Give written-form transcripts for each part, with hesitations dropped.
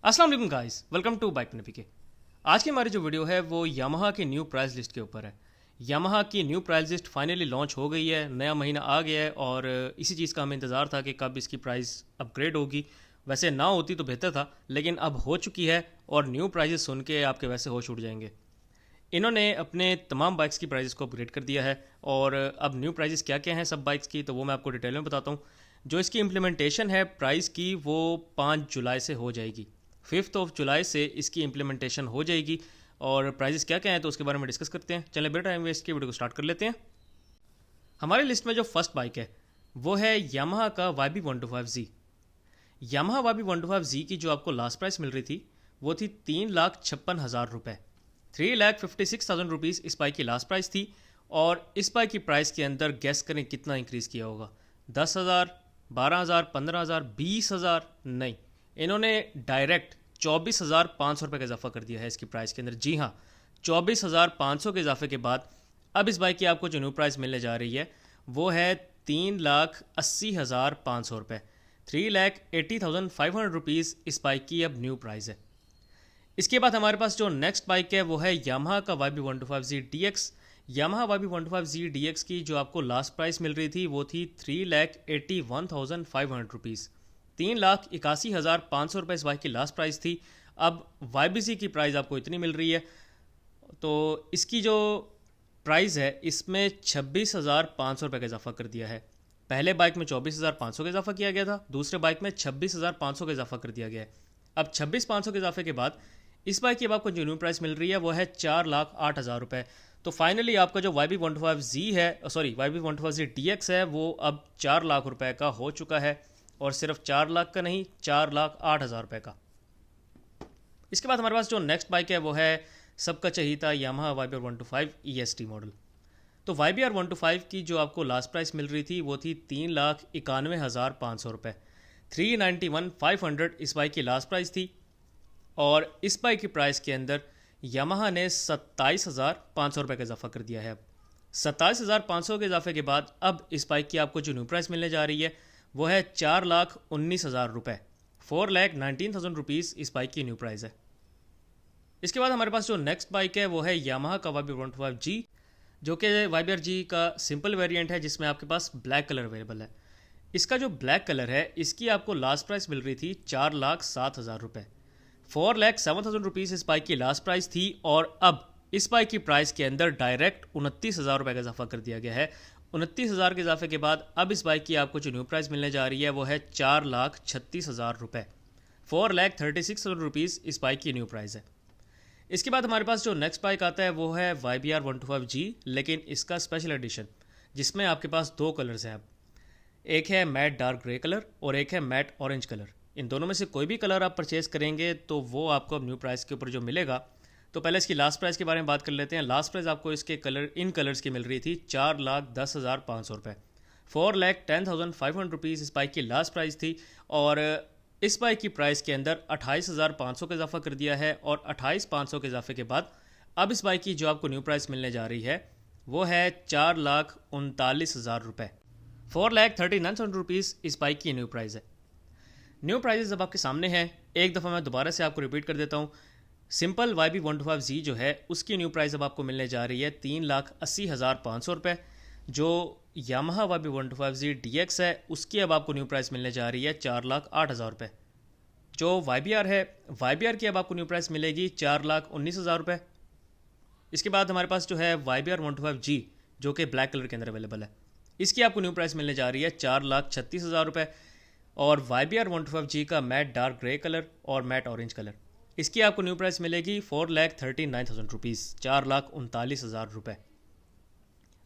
अस्सलाम वालेकुम guys, welcome to bike के। आज की हमारी जो वीडियो है वो यामाहा की न्यू प्राइस लिस्ट के ऊपर है। यामाहा की new price list finally launch हो गई है, नया महीना आ गया है और इसी चीज़ का हमें इंतज़ार था कि कब इसकी प्राइस अपग्रेड होगी। वैसे ना होती तो बेहतर था, लेकिन अब हो चुकी है और न्यू प्राइजेस सुन के आपके वैसे होश उड़ जाएंगे। इन्होंने अपने तमाम बाइक्स की प्राइस को अपग्रेड कर दिया है और अब न्यू प्राइजेस क्या क्या हैं सब बाइक्स की, तो वो मैं आपको डिटेल में बताता हूँ। जो इसकी इम्प्लीमेंटेशन है प्राइस की वो 5 जुलाई से हो जाएगी। 5 जुलाई से इसकी इम्प्लीमेंटेशन हो जाएगी और प्राइजेस क्या क्या हैं तो उसके बारे में डिस्कस करते हैं। चलें बेटा टाइम वेस्ट की वीडियो को स्टार्ट कर लेते हैं। हमारी लिस्ट में जो फर्स्ट बाइक है वो है यामाहा का YB125Z। यामाहा YB125Z की जो आपको लास्ट प्राइस मिल रही थी वो थी 3,56,000 रुपये। 3,56,000 रुपीज़ इस बाइक की लास्ट प्राइस थी और इस बाइक की प्राइस के अंदर गैस करें कितना इंक्रीज़ किया होगा। 10,000, 12,000, 15,000, 20,000? नहीं, इन्होंने डायरेक्ट 24,500 रुपये का इजाफा कर दिया है इसकी प्राइस के अंदर। जी हाँ, 24,500 के इजाफे के बाद अब इस बाइक की आपको जो न्यू प्राइस मिलने जा रही है वो है 3,80,500 रुपये। 3,80,500 इस बाइक की अब न्यू प्राइस है। इसके बाद हमारे पास जो नेक्स्ट बाइक है वो है यामाहा का YB125Z DX। Yamaha YB125Z DX की जो आपको लास्ट प्राइस मिल रही थी वो थी 3,81,500 रुपीज़। 3,81,500 रुपये इस बाइक की लास्ट प्राइस थी। अब YBC की प्राइस आपको इतनी मिल रही है, तो इसकी जो प्राइस है इसमें 26,500 रुपये का इजाफा कर दिया है। पहले बाइक में 24,500 का इजाफा किया गया था, दूसरे बाइक में 26,500 का इजाफा कर दिया गया है। अब 26,500 के इजाफे के बाद इस बाइक की अब आपको जो न्यू प्राइस मिल रही है वो है 4,08,000 रुपये। तो फाइनली आपका जो YB125Z है, सॉरी YB125Z DX है, वो अब 4 लाख रुपए का हो चुका है और सिर्फ 4 लाख का नहीं, 4,08,000 रुपये का। इसके बाद हमारे पास जो नेक्स्ट बाइक है वो है सबका चहीता यामाहा YBR125 EST मॉडल। तो YBR125 की जो आपको लास्ट प्राइस मिल रही थी वो थी 3,91,500 रुपये। 3,91,500 इस बाइक की लास्ट प्राइस थी और इस बाइक की प्राइस के अंदर यामाहा ने 27,500 रुपये का इजाफा कर दिया है। अब 27,500 के इजाफे के बाद अब इस बाइक की आपको जो न्यू प्राइस मिलने जा रही है वो है 4,19,000 रुपये। 4,19,000 रुपीज़ इस बाइक की न्यू प्राइस है। इसके बाद हमारे पास जो नेक्स्ट बाइक है वो है यामाहा का YB125G, जो कि YBR-G का सिंपल वेरिएंट है जिसमें आपके पास ब्लैक कलर अवेलेबल है। इसका जो ब्लैक कलर है इसकी आपको लास्ट प्राइस मिल रही थी 4,07,000 रुपये। 4,07,000 रुपीज़ इस बाइक की लास्ट प्राइस थी और अब इस बाइक की प्राइस के अंदर डायरेक्ट 29,000 रुपये का इजाफा कर दिया गया है। 29,000 के इजाफे के बाद अब इस बाइक की आपको जो न्यू प्राइस मिलने जा रही है वो है 4,36,000 रुपये। 4,36,000 रुपीज़ इस बाइक की न्यू प्राइस है। इसके बाद हमारे पास जो नेक्स्ट बाइक आता है वो है YBR125G, लेकिन इसका स्पेशल एडिशन जिसमें आपके पास दो कलर्स हैं। अब एक है मैट डार्क ग्रे कलर और एक है मैट ऑरेंज कलर। इन दोनों में से कोई भी कलर आप परचेज़ करेंगे तो वो आपको अब न्यू प्राइस के ऊपर जो मिलेगा। तो पहले इसकी लास्ट प्राइस के बारे में बात कर लेते हैं। लास्ट प्राइस आपको इसके कलर इन कलर्स की मिल रही थी 4,10,500 रुपये। 4,10,500 रुपीज़ इस बाइक की लास्ट प्राइस थी और इस बाइक की प्राइस के अंदर 28,500 का इजाफा कर दिया है और 28,500 के इजाफे के बाद अब इस बाइक की जो आपको न्यू प्राइस मिलने जा रही है वो है 4,39,000 रुपये। 4,39,000 रुपीज़ इस बाइक की न्यू प्राइस है। न्यू प्राइजेस अब आपके सामने हैं, एक दफ़ा मैं दोबारा से आपको रिपीट कर देता हूँ। सिंपल YB125Z जो है उसकी न्यू प्राइस अब आपको मिलने जा रही है 3,80,500 रुपये। जो यामाहा YB125Z DX है उसकी अब आपको न्यू प्राइस मिलने जा रही है 4,08,000 रुपये। जो YBR है, YBR की अब आपको न्यू प्राइस मिलेगी 4,19,000 रुपये। इसके बाद हमारे पास जो है YBR125G जो कि ब्लैक कलर के अंदर अवेलेबल है, इसकी आपको न्यू प्राइस मिलने जा रही है 4,36,000 रुपये। और YBR125G का मैट डार्क ग्रे कलर और मैट ऑरेंज कलर, इसकी आपको न्यू प्राइस मिलेगी 4,39,000 रुपीज़, 4,39,000 रुपये।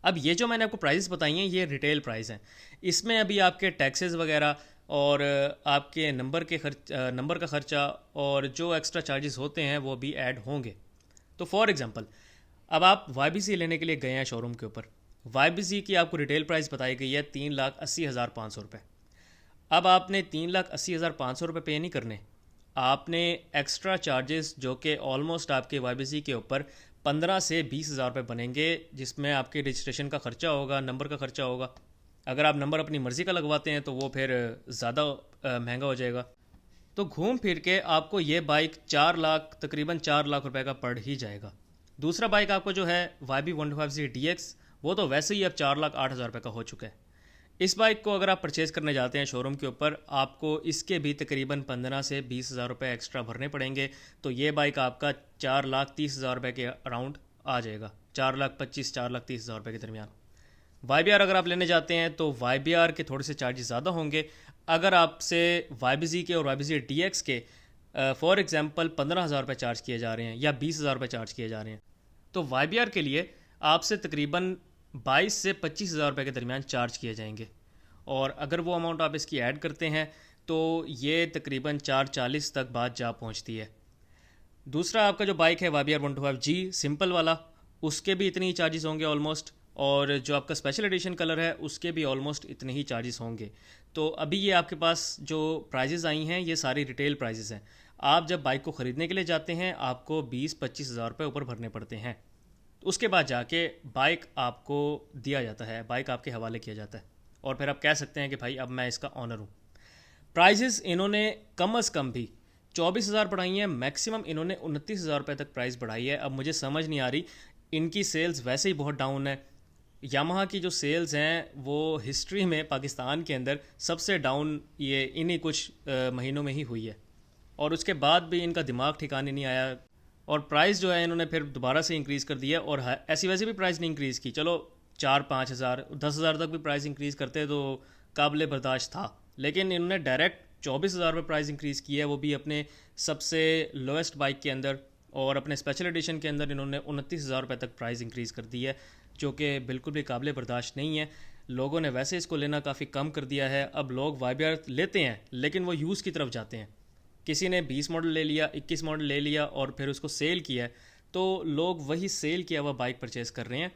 अब ये जो मैंने आपको प्राइस बताई हैं ये रिटेल प्राइस हैं। इसमें अभी आपके टैक्सेस वगैरह और आपके नंबर का ख़र्चा और जो एक्स्ट्रा चार्जेस होते हैं वो भी ऐड होंगे। तो फॉर एग्ज़ाम्पल अब आप YBC लेने के लिए गए हैं शोरूम के ऊपर, YBC की आपको रिटेल प्राइस बताई गई है 3,80,500 रुपये। अब आपने 3,80,500 रुपये पे नहीं करने, आपने एक्स्ट्रा चार्जेस जो कि ऑलमोस्ट आपके YBC के ऊपर 15 से 20,000 रुपये बनेंगे, जिसमें आपके रजिस्ट्रेशन का ख़र्चा होगा, नंबर का ख़र्चा होगा। अगर आप नंबर अपनी मर्ज़ी का लगवाते हैं तो वो फिर ज़्यादा महंगा हो जाएगा। तो घूम फिर के आपको ये बाइक 4 लाख, तकरीबन 4 लाख रुपए का पड़ ही जाएगा। दूसरा बाइक आपको जो है YB125Z DX, वो तो वैसे ही अब 4,08,000 रुपये का हो चुका है। इस बाइक को अगर आप परचेज़ करने जाते हैं शोरूम के ऊपर, आपको इसके भी तकरीबन 15 से 20 हज़ार रुपये एक्स्ट्रा भरने पड़ेंगे। तो ये बाइक आपका 4,30,000 रुपये के अराउंड आ जाएगा, 4,25,000 4,30,000 रुपये के दरमियान। YBR अगर आप लेने जाते हैं तो YBR के थोड़े से चार्जेस ज़्यादा होंगे। अगर आपसे YBZ के और YBZ DX के फॉर एग्जांपल 15,000 रुपये चार्ज किए जा रहे हैं या 20,000 रुपये चार्ज किए जा रहे हैं, तो YBR के लिए आपसे तकरीबन 22 से 25,000 रुपये के दरमियान चार्ज किए जाएंगे। और अगर वो अमाउंट आप इसकी ऐड करते हैं तो ये तकरीबन 440 तक बात जा पहुंचती है। दूसरा आपका जो बाइक है YBR125G सिंपल वाला, उसके भी इतने ही चार्जेस होंगे ऑलमोस्ट, और जो आपका स्पेशल एडिशन कलर है उसके भी ऑलमोस्ट इतने ही चार्जेस होंगे। तो अभी ये आपके पास जो प्राइजेज़ आई हैं ये सारी रिटेल प्राइजेज़ हैं। आप जब बाइक को ख़रीदने के लिए जाते हैं आपको 20-25 हज़ार रुपये ऊपर भरने पड़ते हैं। उसके बाद जाके बाइक आपको दिया जाता है, बाइक आपके हवाले किया जाता है, और फिर आप कह सकते हैं कि भाई अब मैं इसका ऑनर हूँ। प्राइजेस इन्होंने कम अज़ कम भी 24,000 बढ़ाई हैं, मैक्सिमम इन्होंने 29,000 रुपये तक प्राइस बढ़ाई है। अब मुझे समझ नहीं आ रही, इनकी सेल्स वैसे ही बहुत डाउन है। यामाहा की जो सेल्स हैं वो हिस्ट्री में पाकिस्तान के अंदर सबसे डाउन ये इन्हीं कुछ महीनों में ही हुई है, और उसके बाद भी इनका दिमाग ठिकाने नहीं आया, और प्राइस जो है इन्होंने फिर दोबारा से इंक्रीज़ कर दिया। और ऐसी वैसे भी प्राइस नहीं इंक्रीज़ की, चलो 4-5 हज़ार 10,000 तक भी प्राइस इंक्रीज़ करते तो काबिल बर्दाश्त था, लेकिन इन्होंने डायरेक्ट 24,000 रुपये प्राइस इंक्रीज़ की है, वो भी अपने सबसे लोएस्ट बाइक के अंदर। और अपने स्पेशल एडिशन के अंदर इन्होंने 29,000 रुपये तक प्राइस इंक्रीज़ कर दी है, जो कि बिल्कुल भी काबिल बर्दाश्त नहीं है। लोगों ने वैसे इसको लेना काफ़ी कम कर दिया है। अब लोग YBR लेते हैं लेकिन वो यूज़ की तरफ जाते हैं। किसी ने 20 मॉडल ले लिया, 21 मॉडल ले लिया और फिर उसको सेल किया है, तो लोग वही सेल किया हुआ बाइक परचेज़ कर रहे हैं।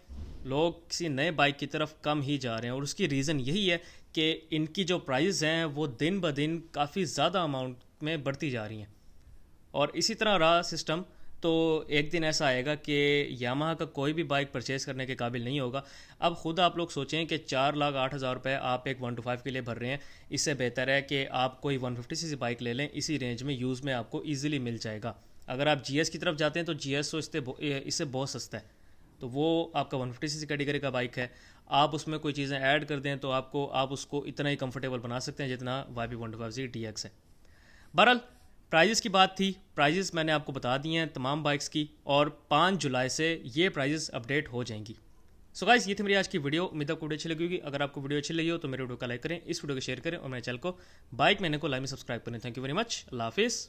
लोग किसी नए बाइक की तरफ कम ही जा रहे हैं, और उसकी रीज़न यही है कि इनकी जो प्राइस हैं वो दिन ब दिन काफ़ी ज़्यादा अमाउंट में बढ़ती जा रही हैं। और इसी तरह रहा सिस्टम तो एक दिन ऐसा आएगा कि यामाहा का कोई भी बाइक परचेज़ करने के काबिल नहीं होगा। अब ख़ुद आप लोग सोचें कि 4,08,000 रुपये आप एक 125 के लिए भर रहे हैं, इससे बेहतर है कि आप कोई 150cc बाइक ले लें, इसी रेंज में यूज़ में आपको ईज़िली मिल जाएगा। अगर आप GS की तरफ जाते हैं तो GS तो इससे बहुत सस्ता है, तो वो आपका 150cc कैटेगरी का बाइक है। आप उसमें कोई चीज़ें ऐड कर दें तो आप उसको इतना ही कंफर्टेबल बना सकते हैं जितना YB125Z DX है। बहरहाल प्राइजेस की बात थी, प्राइजेस मैंने आपको बता दिए हैं तमाम बाइक्स की, और 5 जुलाई से ये प्राइजेस अपडेट हो जाएंगी। सो गाइस, ये थी मेरी आज की वीडियो। उम्मीद आपको वीडियो अच्छी लगी होगी। अगर आपको वीडियो अच्छी लगी हो तो मेरे वीडियो को लाइक करें, इस वीडियो को शेयर करें, और मेरे चैनल को बाइक मैंने को लाइक में सब्सक्राइब करें। Thank you very much. अल्लाह हाफिज़।